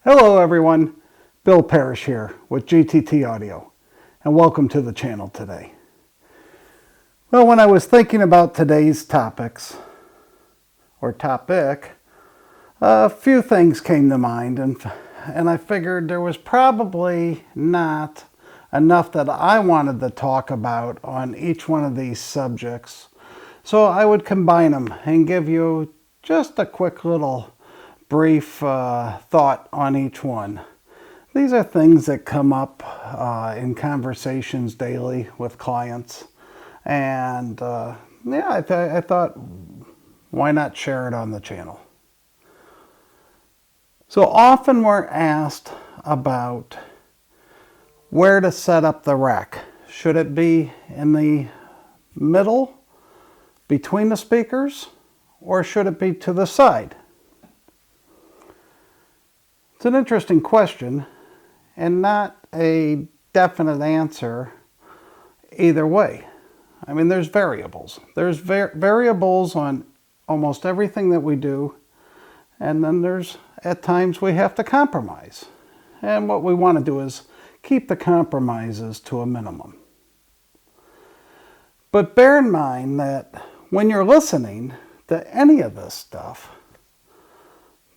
Hello everyone, Bill Parish here with GTT Audio, and welcome to the channel today. Well, when I was thinking about today's topic, a few things came to mind, and I figured there was probably not enough that I wanted to talk about on each one of these subjects. So I would combine them and give you just a quick little brief thought on each one. These are things that come up in conversations daily with clients, and I thought, why not share it on the channel? So often we're asked about where to set up the rack. Should it be in the middle between the speakers, or should it be to the side? It's an interesting question, and not a definite answer either way. I mean, there's variables. There's variables on almost everything that we do, and then there's, at times, we have to compromise. And what we want to do is keep the compromises to a minimum. But bear in mind that when you're listening to any of this stuff,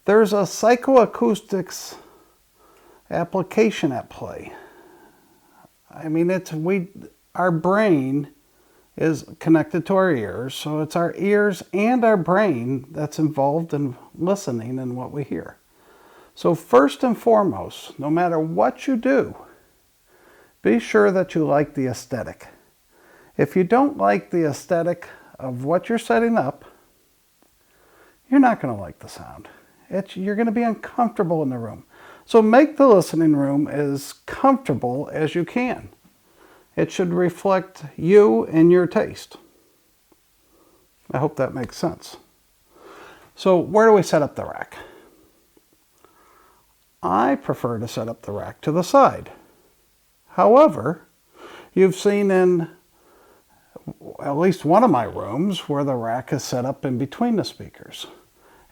there's a psychoacoustics application at play. I mean, our brain is connected to our ears, so it's our ears and our brain that's involved in listening and what we hear. So first and foremost, no matter what you do, be sure that you like the aesthetic. If you don't like the aesthetic of what you're setting up, you're not going to like the sound. You're going to be uncomfortable in the room. So make the listening room as comfortable as you can. It should reflect you and your taste. I hope that makes sense. So where do we set up the rack? I prefer to set up the rack to the side. However, you've seen in at least one of my rooms where the rack is set up in between the speakers.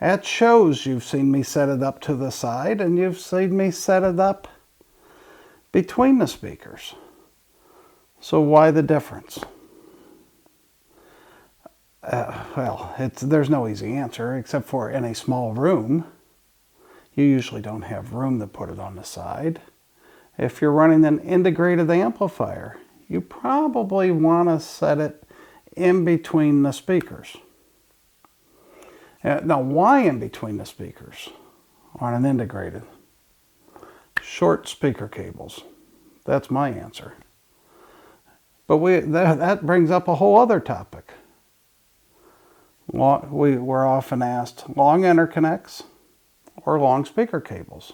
At shows, you've seen me set it up to the side, and you've seen me set it up between the speakers. So why the difference? There's no easy answer, except for in a small room, you usually don't have room to put it on the side. If you're running an integrated amplifier, you probably want to set it in between the speakers. Now, why in between the speakers on an integrated? Short speaker cables. That's my answer. But that brings up a whole other topic. We're often asked long interconnects or long speaker cables.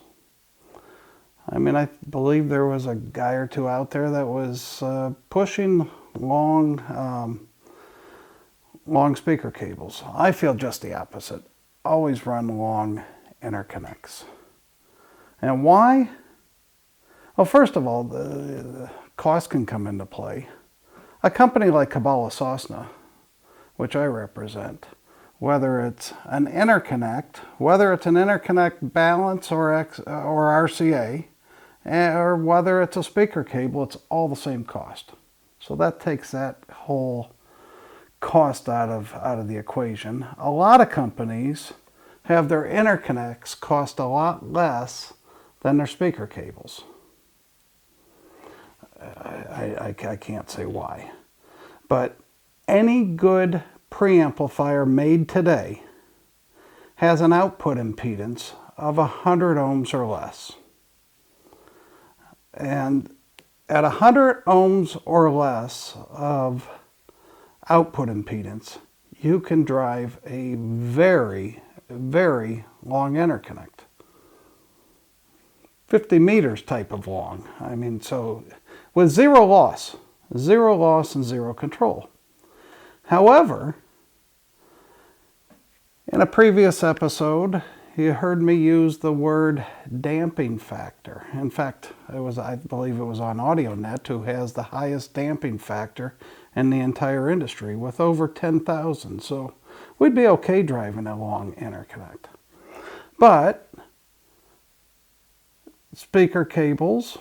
I mean, I believe there was a guy or two out there that was pushing long speaker cables. I feel just the opposite. Always run long interconnects. And why? Well, first of all, the cost can come into play. A company like Kabbalah Sosna, which I represent, whether it's an interconnect balance or RCA, or whether it's a speaker cable, it's all the same cost. So that takes that whole cost out of the equation. A lot of companies have their interconnects cost a lot less than their speaker cables. I can't say why. But any good preamplifier made today has an output impedance of 100 ohms or less. And at 100 ohms or less of output impedance, you can drive a very, very long interconnect. 50 meters type of long. I mean, so with zero loss and zero control. However, in a previous episode, you heard me use the word damping factor. In fact, I believe it was on AudioNet, who has the highest damping factor in the entire industry with over 10,000. So we'd be okay driving a long interconnect. But speaker cables,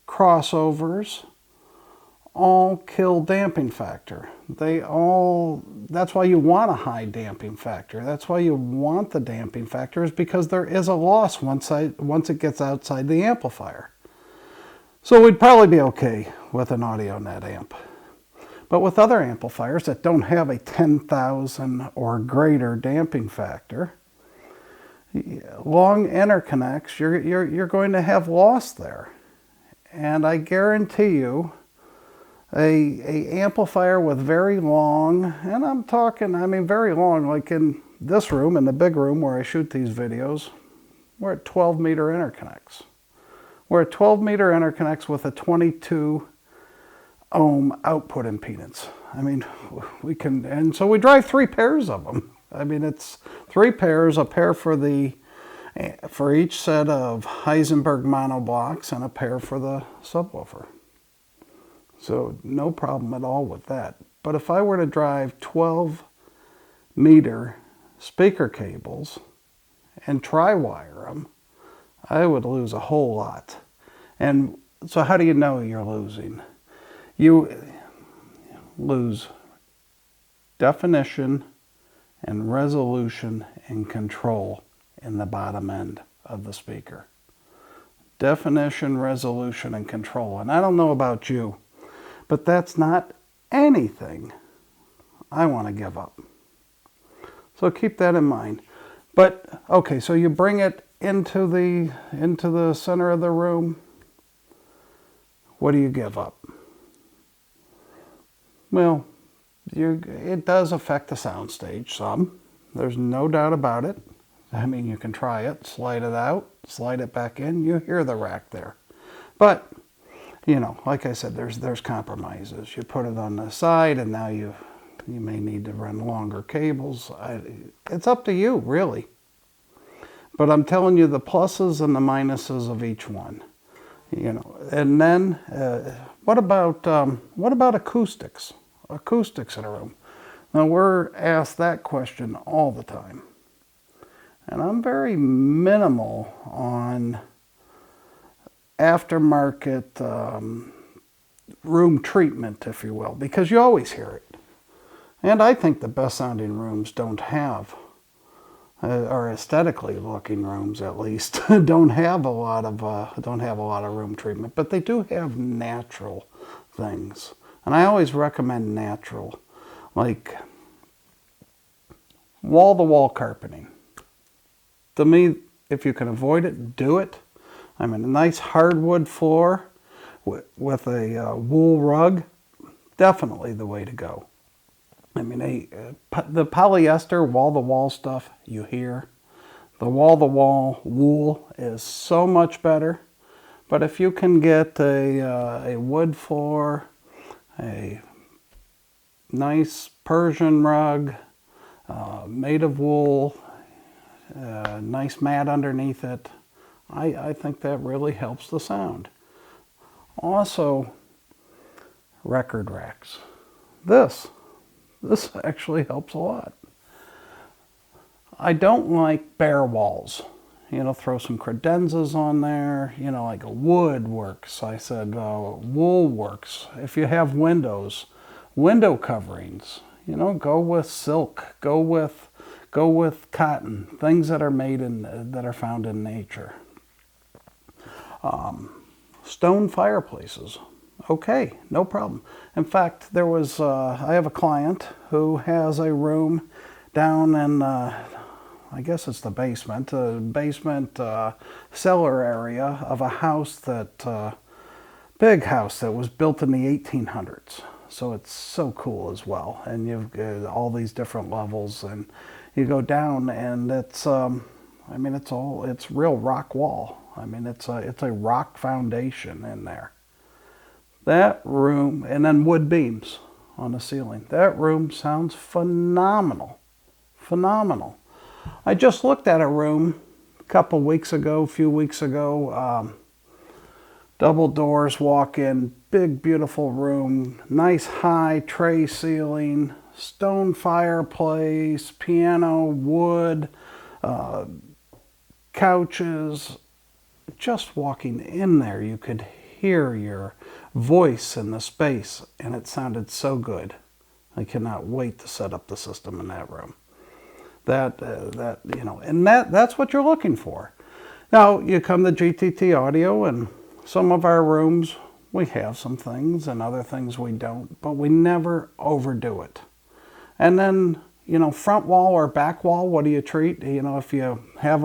crossovers, all kill damping factor. That's why you want a high damping factor. That's why you want the damping factor, is because there is a loss once it gets outside the amplifier. So we'd probably be okay with an AudioNet amp. But with other amplifiers that don't have a 10,000 or greater damping factor, long interconnects, you're going to have loss there. And I guarantee you, a amplifier with very long, and I'm talking, I mean very long, like in this room, in the big room where I shoot these videos, we're at 12 meter interconnects. We're at 12 meter interconnects with a 22 ohm output impedance. I mean, we can, and so we drive 3 pairs of them. I mean, it's 3 pairs, a pair for each set of Heisenberg monoblocks and a pair for the subwoofer. So no problem at all with that. But if I were to drive 12 meter speaker cables and tri-wire them, I would lose a whole lot. And so how do you know you're losing? You lose definition and resolution and control in the bottom end of the speaker. Definition, resolution, and control. And I don't know about you, but that's not anything I want to give up. So keep that in mind. But okay, so you bring it into the center of the room. What do you give up? Well, it does affect the soundstage some. There's no doubt about it. I mean, you can try it, slide it out, slide it back in. You hear the rack there. But you know, like I said, there's compromises. You put it on the side, and now you may need to run longer cables. It's up to you, really. But I'm telling you the pluses and the minuses of each one. You know, and then what about acoustics? Acoustics in a room. Now we're asked that question all the time, and I'm very minimal on aftermarket room treatment, if you will, because you always hear it. And I think the best sounding rooms don't have, or aesthetically looking rooms at least, don't have a lot of room treatment, but they do have natural things. And I always recommend natural, like wall-to-wall carpeting. To me, if you can avoid it, do it. I mean, a nice hardwood floor with a wool rug, definitely the way to go. I mean, the polyester wall-to-wall stuff you hear, the wall-to-wall wool is so much better. But if you can get a wood floor, a nice Persian rug made of wool, a nice mat underneath it, I think that really helps the sound. Also, record racks. This actually helps a lot. I don't like bare walls. You know, throw some credenzas on there. You know, like wood works. I said wool works. If you have windows, window coverings. You know, go with silk. Go with cotton. Things that are made that are found in nature. Stone fireplaces. Okay, no problem. In fact, I have a client who has a room down in, I guess it's the basement cellar area of a house big house that was built in the 1800s. So it's so cool as well. And you've got all these different levels, and you go down, and it's real rock wall. I mean, it's a rock foundation in there. That room, and then wood beams on the ceiling. That room sounds phenomenal. Phenomenal. I just looked at a room a few weeks ago. Double doors, walk in, big beautiful room, nice high tray ceiling, stone fireplace, piano, wood, couches, just walking in there, you could hear your voice in the space, and it sounded so good. I cannot wait to set up the system in that room. That's what you're looking for. Now, you come to GTT Audio, and some of our rooms, we have some things, and other things we don't, but we never overdo it. And then, front wall or back wall, what do you treat? If you have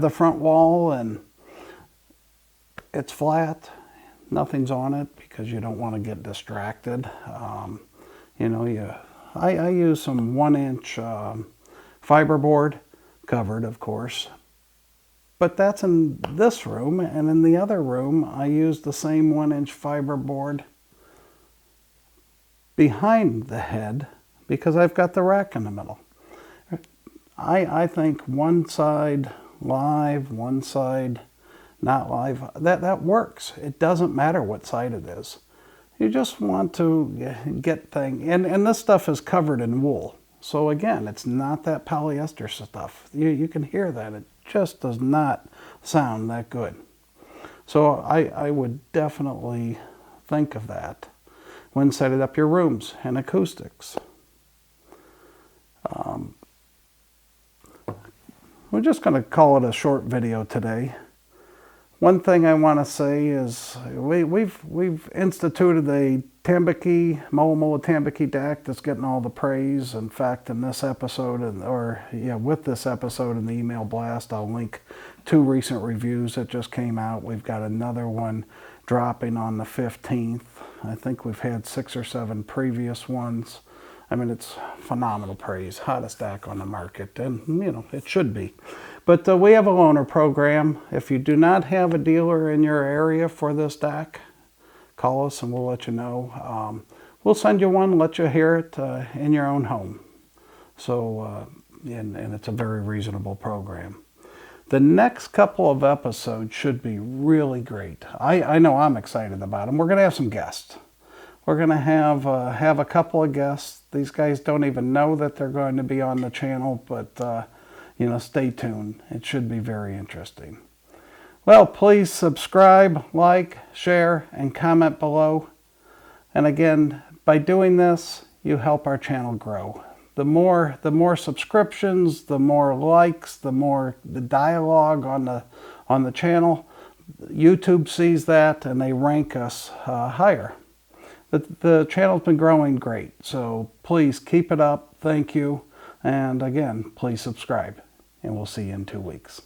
the front wall and it's flat, nothing's on it because you don't want to get distracted. I use some 1-inch fiberboard, covered of course, but that's in this room, and in the other room I use the same 1-inch fiberboard behind the head because I've got the rack in the middle. I think one side live, one side not live, that works. It doesn't matter what side it is. You just want to get things, and this stuff is covered in wool. So again, it's not that polyester stuff. You can hear that. It just does not sound that good. So I would definitely think of that when setting up your rooms and acoustics. We're just going to call it a short video today. One thing I want to say is we've instituted a Moa Tambaqui deck that's getting all the praise. In fact, in this episode, with this episode in the email blast, I'll link 2 recent reviews that just came out. We've got another one dropping on the 15th. I think we've had 6 or 7 previous ones. I mean, it's phenomenal praise, hottest DAC on the market, and it should be. But we have a loaner program. If you do not have a dealer in your area for this DAC, call us and we'll let you know. We'll send you one, let you hear it in your own home. So, and it's a very reasonable program. The next couple of episodes should be really great. I know I'm excited about them. We're going to have some guests. We're going to have a couple of guests. These guys don't even know that they're going to be on the channel, but stay tuned. It should be very interesting. Well, please subscribe, like, share, and comment below. And again, by doing this, you help our channel grow. The more subscriptions, the more likes, the dialogue on the channel. YouTube sees that and they rank us higher. The channel's been growing great, so please keep it up. Thank you. And again, please subscribe, and we'll see you in 2 weeks.